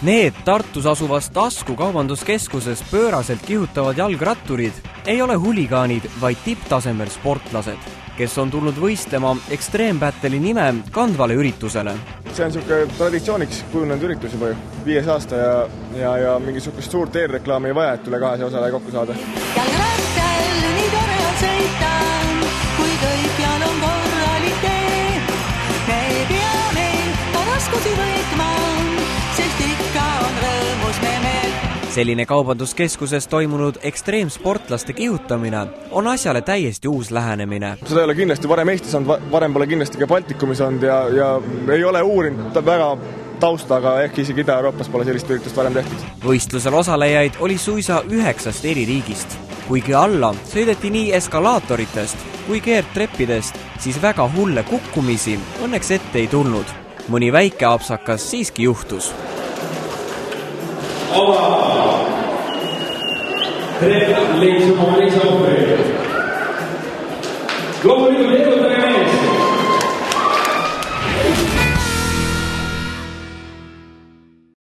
Need Tartus asuvas Tasku kaubanduskeskuses pööraselt kihutavad jalgratturid ei ole huligaanid, vaid tipptasemel sportlased, kes on tulnud võistlema Extreme-Battle'i nime kandvale üritusele. See on niisugune traditsiooniks kujunenud üritus juba 5 aasta ja mingi niisugust suurt eelreklaami ei vaja, et üle 200 osaleja kokku saada. Jalgrattal nii tore on sõita, kui kõik jal on korralik tee. Me ei pea meil ka raskusi võitma, sest ikka on rõõmus me meel. Selline kaubanduskeskuses toimunud ekstreemsportlaste kihutamine on asjale täiesti uus lähenemine. Seda ei ole kindlasti varem Eestis saanud, varem pole kindlasti ka Baltikumis olnud ja ei ole uurinud väga tausta, aga ehk isegi Ida-Euroopas pole sellist üritust varem tehtud. Võistlusel osalejaid oli suisa 9 eri riigist. Kuigi alla sõideti nii eskalaatoritest kui keertreppidest, siis väga hulle kukkumisi õnneks ette ei tulnud. Mõni väike apsakas siiski juhtus. Trepp leidis oma lisaohvri. Loomulikult